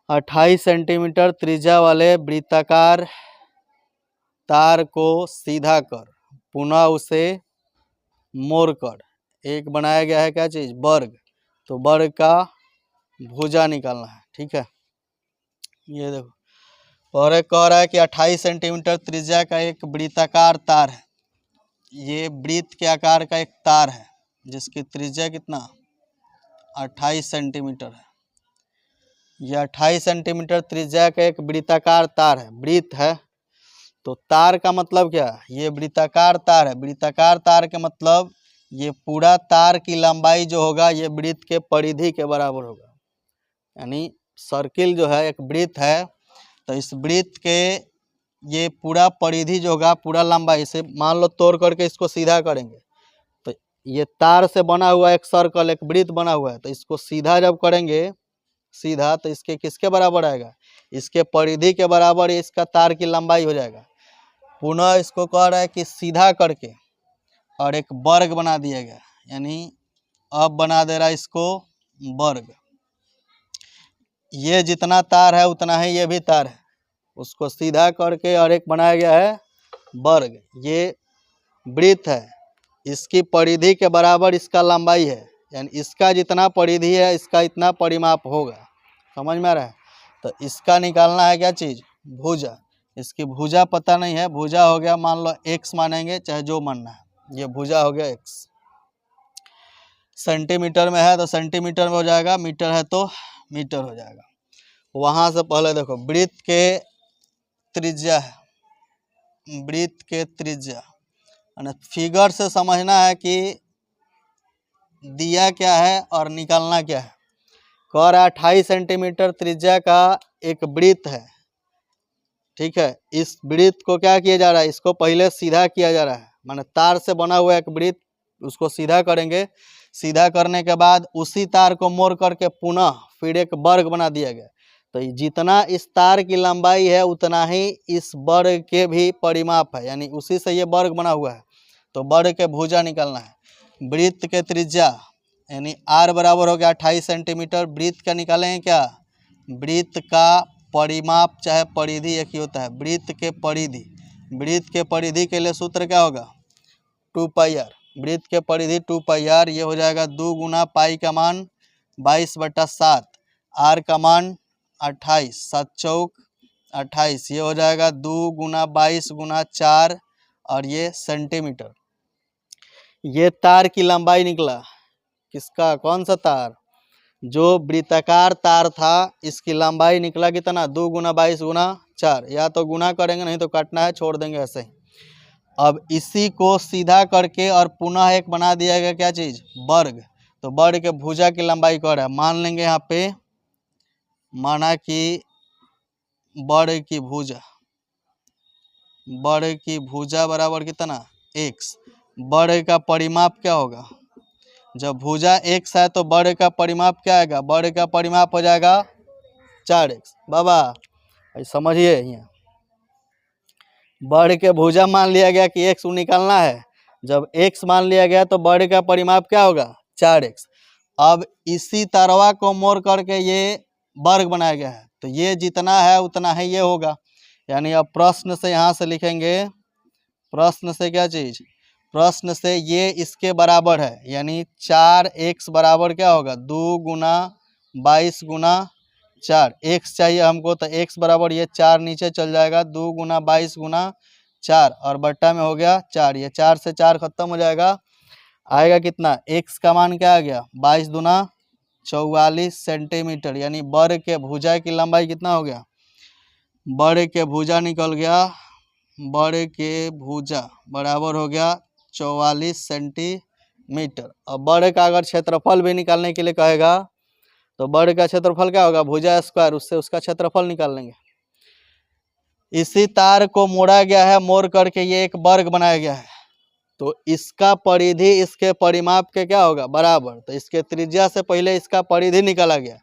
28 centimetre त्रिज्या वाले वृत्ताकार तार को सीधा कर पुनः उसे मोड़कर एक बनाया गया है क्या चीज, वर्ग। तो वर्ग का भुजा निकालना है। ठीक है, ये देखो और एक कह रहा है कि 28 सेंटीमीटर त्रिज्या का एक वृत्ताकार तार है। ये वृत्त के आकार का एक तार है जिसकी त्रिज्या कितना 28 सेंटीमीटर है। यह 28 सेंटीमीटर त्रिज्या का एक वृत्ताकार तार है, वृत्त है। तो तार का मतलब क्या है, ये वृत्ताकार तार है। वृत्ताकार तार के मतलब ये पूरा तार की लंबाई जो होगा ये वृत्त के परिधि के बराबर होगा। यानी सर्किल जो है एक वृत्त है, तो इस वृत्त के ये पूरा परिधि जो होगा पूरा लंबाई, इसे मान लो तोड़ करके इसको सीधा करेंगे तो ये तार से बना हुआ एक सर्कल एक वृत्त बना हुआ है, तो इसको सीधा जब करेंगे सीधा तो इसके किसके बराबर आएगा, इसके परिधि के बराबर इसका तार की लंबाई हो जाएगा। पुनः इसको कह रहा है कि सीधा करके और एक वर्ग बना दिया गया, यानी अब बना दे रहा है इसको वर्ग। ये जितना तार है उतना ही ये भी तार है, उसको सीधा करके और एक बनाया गया है वर्ग। ये वृत्त है, इसकी परिधि के बराबर इसका लंबाई है, यानी इसका जितना परिधि है इसका इतना परिमाप होगा। समझ में आ रहा है। तो इसका निकालना है क्या चीज, भुजा। इसकी भुजा पता नहीं है, भुजा हो गया मान लो x मानेंगे चाहे जो मानना है, ये भुजा हो गया x। सेंटीमीटर में है तो सेंटीमीटर में हो जाएगा, मीटर है तो मीटर हो जाएगा। वहां से पहले देखो वृत्त के त्रिज्या है, वृत्त के त्रिज्या फिगर से समझना है कि दिया क्या है और निकालना क्या है। कह रहा है 28 सेंटीमीटर त्रिज्या का एक वृत्त है। ठीक है, इस वृत्त को क्या किया जा रहा है, इसको पहले सीधा किया जा रहा है, माने तार से बना हुआ एक वृत्त, उसको सीधा करेंगे। सीधा करने के बाद उसी तार को मोड़ करके पुनः फिर एक वर्ग बना दिया गया। तो जितना इस तार की लंबाई है उतना ही इस वर्ग के भी परिमाप है, यानी उसी से ये वर्ग बना हुआ है। तो वर्ग के भुजा निकालना है। वृत्त के त्रिज्या यानी r बराबर हो गया 28 सेंटीमीटर। वृत्त का निकालेंगे क्या, वृत्त का परिमाप चाहे परिधि एक ही होता है। वृत्त के परिधि, वृत्त के परिधि के लिए सूत्र क्या होगा 2 पाई आर। वृत्त के परिधि 2 पाई आर, ये हो जाएगा 2 गुना पाई का मान 22/7, आर का मान 28, 7 चौक 28, ये हो जाएगा 2 गुना 22 गुना 4 और ये सेंटीमीटर। ये तार की लंबाई निकला, किसका, कौन सा तार, जो वृत्ताकार तार था इसकी लंबाई निकला कितना 2 गुना 22 गुना 4। या तो गुना करेंगे नहीं तो काटना है, छोड़ देंगे ऐसे ही। अब इसी को सीधा करके और पुनः एक बना दिया गया क्या चीज, वर्ग। तो वर्ग के भुजा की लंबाई क्या है, मान लेंगे यहाँ पे, माना कि वर्ग की भुजा, वर्ग की भुजा बराबर कितना x। वर्ग का परिमाप क्या होगा, जब भुजा x है तो वर्ग का परिमाप क्या आएगा, वर्ग का परिमाप हो जाएगा 4x। बाबा समझिए, यहाँ वर्ग के भुजा मान लिया गया कि x निकालना है, जब x मान लिया गया तो वर्ग का परिमाप क्या होगा 4x। अब इसी तरवा को मोड़ करके ये वर्ग बनाया गया है, तो ये जितना है उतना ही ये होगा। यानी अब प्रश्न से यहाँ से लिखेंगे, प्रश्न से क्या चीज, प्रश्न से ये इसके बराबर है, यानी 4x बराबर क्या होगा 2 गुना 22 गुना 4। x चाहिए हमको तो x बराबर ये 4 नीचे चल जाएगा, 2 गुना 22 गुना 4 और बट्टा में हो गया 4। ये 4 से 4 खत्म हो जाएगा, आएगा कितना, x का मान क्या आ गया 22 दूना 44 सेंटीमीटर। यानी वर्ग के भुजा की लंबाई कितना हो गया, वर्ग के भुजा निकल गया, वर्ग के भुजा बराबर हो गया 44 सेंटीमीटर। अब वर्ग का अगर क्षेत्रफल भी निकालने के लिए कहेगा तो वर्ग का क्षेत्रफल क्या होगा, भुजा स्क्वायर, उससे उसका क्षेत्रफल निकाल लेंगे। इसी तार को मोड़ा गया है, मोड़ करके ये एक वर्ग बनाया गया है, तो इसका परिधि इसके परिमाप के क्या होगा बराबर। तो इसके त्रिज्या से पहले इसका परिधि निकाला गया,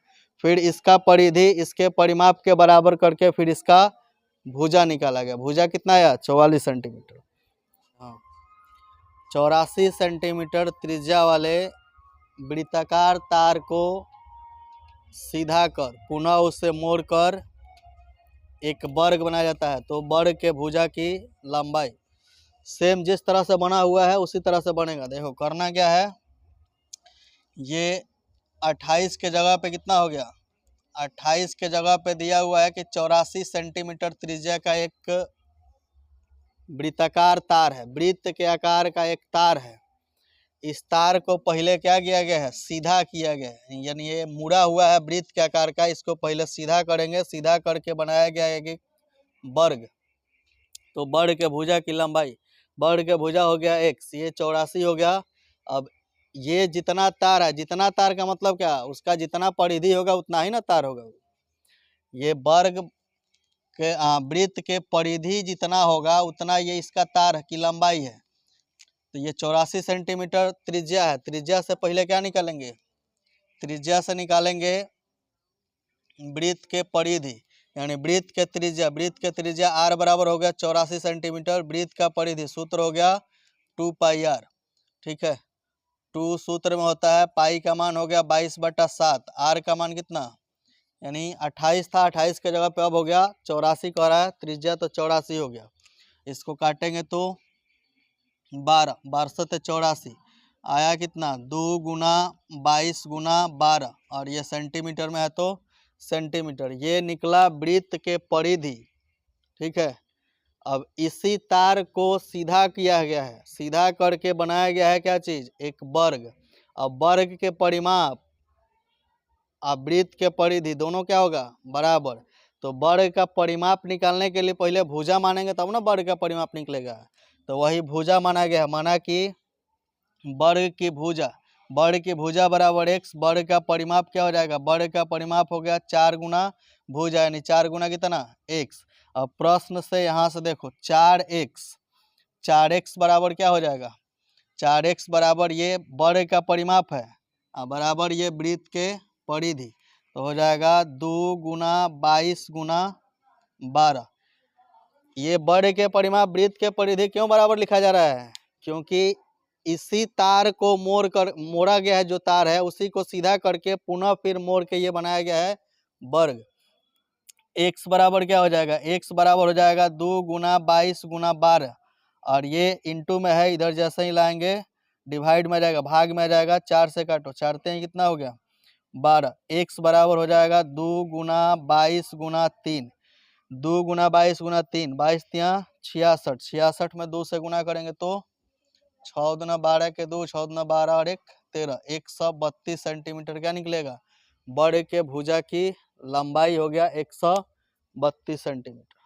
फिर इसका परिधि इसके परिमाप के बराबर करके फिर इसका भुजा निकाला गया। भुजा कितना आया 44 सेंटीमीटर। हाँ, 84 सेंटीमीटर त्रिज्या वाले वृत्ताकार तार को सीधा कर पुनः उसे मोड़कर एक वर्ग बनाया जाता है। तो वर्ग के भुजा की लंबाई सेम जिस तरह से बना हुआ है उसी तरह से बनेगा। देखो करना क्या है, ये 28 के जगह पे कितना हो गया, 28 के जगह पे दिया हुआ है कि 84 सेंटीमीटर त्रिज्या का एक वृत्ताकार तार है, वृत्त के आकार का एक तार है। इस तार को पहले क्या किया गया है, सीधा किया गया है, यानी ये मुड़ा हुआ है वृत्त के आकार का, इसको पहले सीधा करेंगे, सीधा करके बनाया गया है एक वर्ग। तो वर्ग के भुजा की लंबाई, वर्ग के भुजा हो गया x, ये 84 हो गया। अब ये जितना तार है, जितना तार का मतलब क्या, उसका जितना परिधि होगा उतना ही ना तार होगा। ये वर्ग के वृत्त के परिधि जितना होगा उतना ये इसका तार की लंबाई है। तो ये 84 सेंटीमीटर त्रिज्या है। त्रिज्या से पहले क्या निकालेंगे, त्रिज्या से निकालेंगे वृत्त के परिधि, यानी वृत्त के त्रिज्या, वृत्त के त्रिज्या r बराबर हो गया 84 सेंटीमीटर, वृत्त का परिधि सूत्र हो गया 2 पाई r। ठीक है, 2 सूत्र में होता है, पाई का मान हो गया 22/7, r का मान कितना, यानी 28 था, 28 के जगह पे अब हो गया 84 कह रहा है, त्रिज्या तो 84 हो गया। इसको काटेंगे तो 12, 12 84 आया कितना, 2 गुना 22 गुना 12, और ये सेंटीमीटर में है तो सेंटीमीटर। ये निकला वृत्त के परिधि। ठीक है, अब इसी तार को सीधा किया गया है, सीधा करके बनाया गया है क्या चीज, एक वर्ग। अब वर्ग के परिमाप अब वृत्त के परिधि दोनों क्या होगा, बराबर। तो वर्ग का परिमाप निकालने के लिए पहले भुजा मानेंगे तब ना वर्ग का परिमाप निकलेगा। तो वही भुजा माना गया, माना कि वर्ग की भुजा, वर्ग की भुजा बराबर x, वर्ग का परिमाप क्या हो जाएगा, वर्ग का परिमाप हो गया 4 गुना भुजा, यानी 4 गुना कितना, x। अब प्रश्न से यहाँ से देखो 4x, 4x बराबर क्या हो जाएगा, 4x बराबर ये वर्ग का परिमाप है बराबर ये वृत्त के परिधि, तो हो जाएगा 2 गुना 22 गुना 12। ये वर्ग के परिमाप वृत्त के परिधि क्यों बराबर लिखा जा रहा है, क्योंकि इसी तार को मोड़ा गया है, जो तार है उसी को सीधा करके पुनः फिर मोड़ के ये बनाया गया है वर्ग। x बराबर क्या हो जाएगा, x बराबर हो जाएगा 2 गुना 22 गुना 12, और ये इंटू में है, इधर जैसे ही लाएंगे डिवाइड में आ जाएगा, भाग में आ जाएगा, 4 से काटो, 4 हैं कितना हो गया 12। x बराबर हो जाएगा 2 गुना 22 गुना 3, 2 गुना 22 गुना 3, 22 तियाँ 66, 66 में 2 से गुना करेंगे तो 6 दूना 12 के 2, 6 दूना 12 और 1 13, 132 सेंटीमीटर क्या निकलेगा, वर्ग के भुजा की लंबाई हो गया 132 सेंटीमीटर।